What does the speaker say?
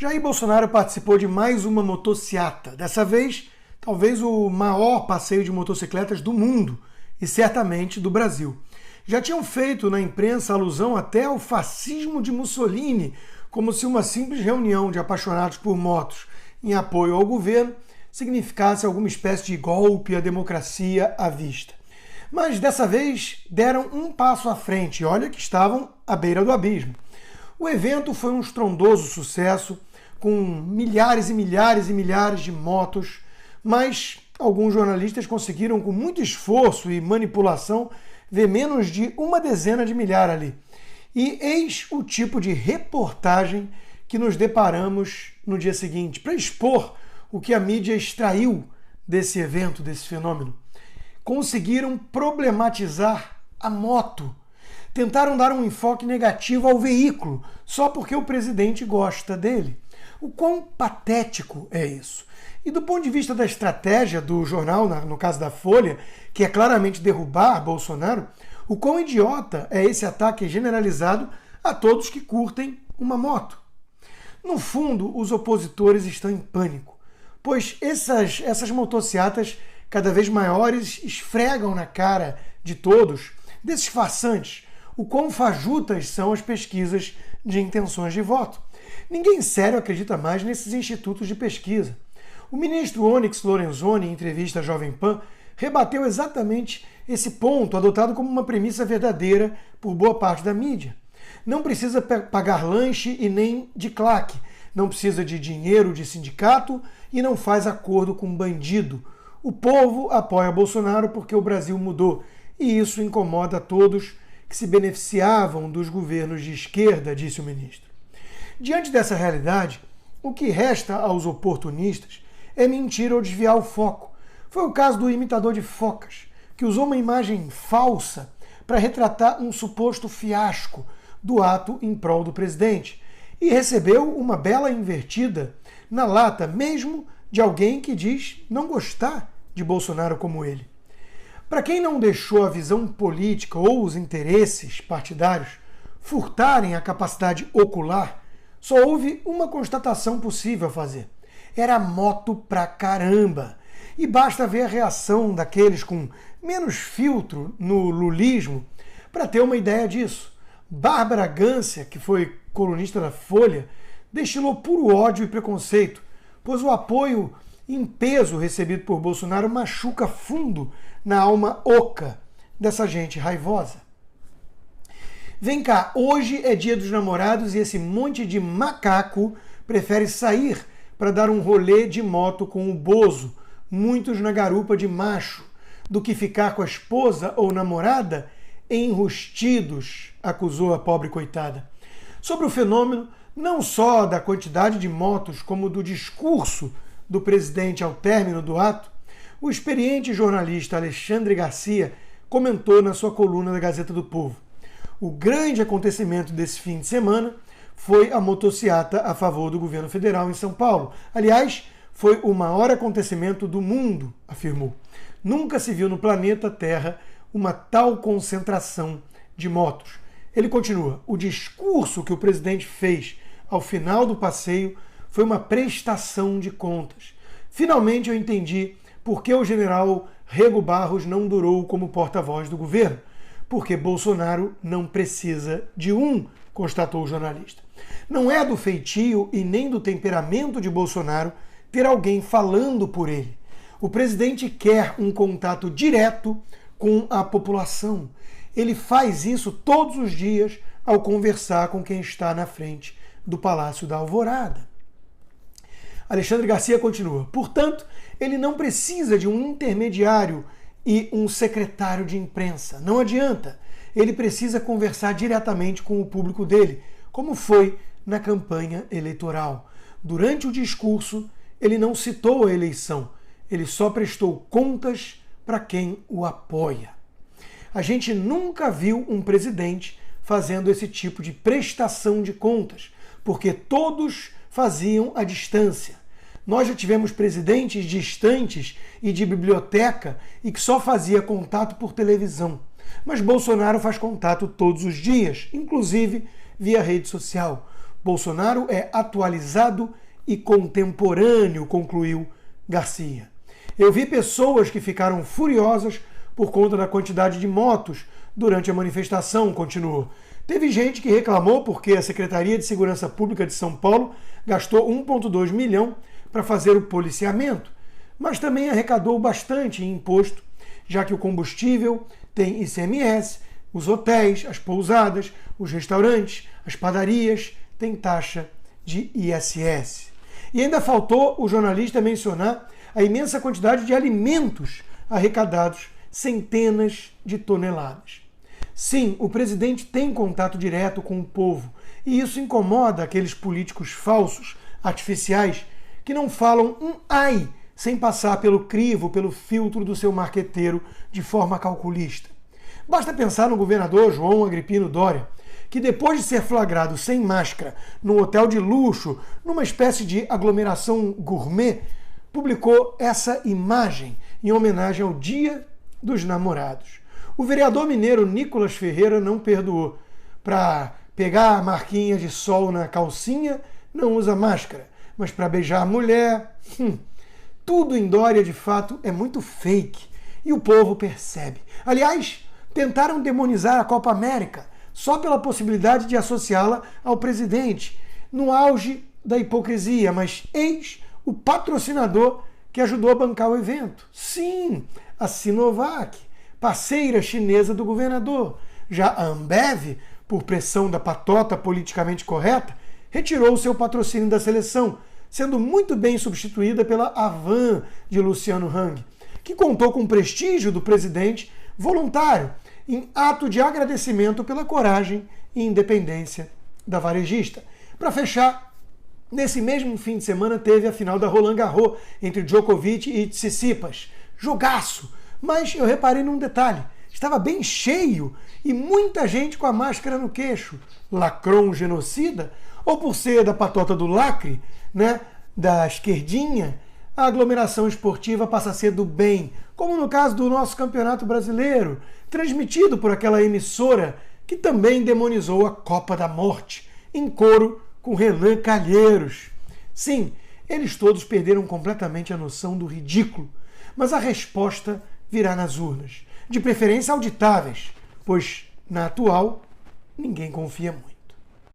Jair Bolsonaro participou de mais uma motociata. Dessa vez, talvez o maior passeio de motocicletas do mundo e certamente do Brasil. Já tinham feito na imprensa alusão até ao fascismo de Mussolini, como se uma simples reunião de apaixonados por motos em apoio ao governo significasse alguma espécie de golpe à democracia à vista. Mas dessa vez deram um passo à frente e olha que estavam à beira do abismo. O evento foi um estrondoso sucesso, com milhares e milhares e milhares de motos, mas alguns jornalistas conseguiram, com muito esforço e manipulação, ver menos de uma dezena de milhares ali. E eis o tipo de reportagem que nos deparamos no dia seguinte, para expor o que a mídia extraiu desse evento, desse fenômeno. Conseguiram problematizar a moto. Tentaram dar um enfoque negativo ao veículo, só porque o presidente gosta dele. O quão patético é isso? E do ponto de vista da estratégia do jornal, no caso da Folha, que é claramente derrubar Bolsonaro, o quão idiota é esse ataque generalizado a todos que curtem uma moto. No fundo, os opositores estão em pânico, pois essas motocicletas cada vez maiores esfregam na cara de todos, desses farsantes, o quão fajutas são as pesquisas de intenções de voto. Ninguém sério acredita mais nesses institutos de pesquisa. O ministro Onyx Lorenzoni, em entrevista à Jovem Pan, rebateu exatamente esse ponto, adotado como uma premissa verdadeira por boa parte da mídia. Não precisa pagar lanche e nem de claque, não precisa de dinheiro de sindicato e não faz acordo com bandido. O povo apoia Bolsonaro porque o Brasil mudou, e isso incomoda a todos que se beneficiavam dos governos de esquerda, disse o ministro. Diante dessa realidade, o que resta aos oportunistas é mentir ou desviar o foco. Foi o caso do imitador de focas, que usou uma imagem falsa para retratar um suposto fiasco do ato em prol do presidente e recebeu uma bela invertida na lata, mesmo de alguém que diz não gostar de Bolsonaro como ele. Para quem não deixou a visão política ou os interesses partidários furtarem a capacidade ocular, só houve uma constatação possível a fazer. Era moto pra caramba. E basta ver a reação daqueles com menos filtro no lulismo para ter uma ideia disso. Bárbara Gância, que foi colunista da Folha, destilou puro ódio e preconceito, pois o apoio em peso recebido por Bolsonaro machuca fundo na alma oca dessa gente raivosa. Vem cá, hoje é dia dos namorados e esse monte de macaco prefere sair para dar um rolê de moto com o Bozo, muitos na garupa de macho, do que ficar com a esposa ou namorada enrustidos, acusou a pobre coitada. Sobre o fenômeno, não só da quantidade de motos, como do discurso do presidente ao término do ato, o experiente jornalista Alexandre Garcia comentou na sua coluna da Gazeta do Povo. O grande acontecimento desse fim de semana foi a motociata a favor do governo federal em São Paulo. Aliás, foi o maior acontecimento do mundo, afirmou. Nunca se viu no planeta Terra uma tal concentração de motos. Ele continua, o discurso que o presidente fez ao final do passeio foi uma prestação de contas. Finalmente eu entendi por que o general Rego Barros não durou como porta-voz do governo. Porque Bolsonaro não precisa de um, constatou o jornalista. Não é do feitio e nem do temperamento de Bolsonaro ter alguém falando por ele. O presidente quer um contato direto com a população. Ele faz isso todos os dias ao conversar com quem está na frente do Palácio da Alvorada. Alexandre Garcia continua. Portanto, ele não precisa de um intermediário e um secretário de imprensa. Não adianta. Ele precisa conversar diretamente com o público dele, como foi na campanha eleitoral. Durante o discurso, ele não citou a eleição. Ele só prestou contas para quem o apoia. A gente nunca viu um presidente fazendo esse tipo de prestação de contas, porque todos faziam à distância. Nós já tivemos presidentes distantes e de biblioteca e que só fazia contato por televisão. Mas Bolsonaro faz contato todos os dias, inclusive via rede social. Bolsonaro é atualizado e contemporâneo, concluiu Garcia. Eu vi pessoas que ficaram furiosas por conta da quantidade de motos durante a manifestação, continuou. Teve gente que reclamou porque a Secretaria de Segurança Pública de São Paulo gastou 1,2 milhão para fazer o policiamento, mas também arrecadou bastante em imposto, já que o combustível tem ICMS, os hotéis, as pousadas, os restaurantes, as padarias têm taxa de ISS. E ainda faltou o jornalista mencionar a imensa quantidade de alimentos arrecadados, centenas de toneladas. Sim, o presidente tem contato direto com o povo, e isso incomoda aqueles políticos falsos, artificiais, que não falam um ai sem passar pelo crivo, pelo filtro do seu marqueteiro de forma calculista. Basta pensar no governador João Agripino Dória, que depois de ser flagrado sem máscara num hotel de luxo, numa espécie de aglomeração gourmet, publicou essa imagem em homenagem ao Dia dos Namorados. O vereador mineiro Nicolas Ferreira não perdoou. Para pegar a marquinha de sol na calcinha, não usa máscara, mas para beijar a mulher, tudo em Dória de fato é muito fake e o povo percebe. Aliás, tentaram demonizar a Copa América só pela possibilidade de associá-la ao presidente, no auge da hipocrisia, mas eis o patrocinador que ajudou a bancar o evento. Sim, a Sinovac, parceira chinesa do governador. Já a Ambev, por pressão da patota politicamente correta, retirou seu patrocínio da seleção, sendo muito bem substituída pela Avan de Luciano Hang, que contou com o prestígio do presidente voluntário, em ato de agradecimento pela coragem e independência da varejista. Para fechar, nesse mesmo fim de semana teve a final da Roland Garros entre Djokovic e Tsitsipas. Jogaço! Mas eu reparei num detalhe, estava bem cheio e muita gente com a máscara no queixo. Lacron genocida? Ou por ser da patota do lacre, né, da esquerdinha, a aglomeração esportiva passa a ser do bem, como no caso do nosso Campeonato Brasileiro, transmitido por aquela emissora que também demonizou a Copa da Morte, em coro com Renan Calheiros. Sim, eles todos perderam completamente a noção do ridículo, mas a resposta virá nas urnas, de preferência auditáveis, pois na atual ninguém confia muito.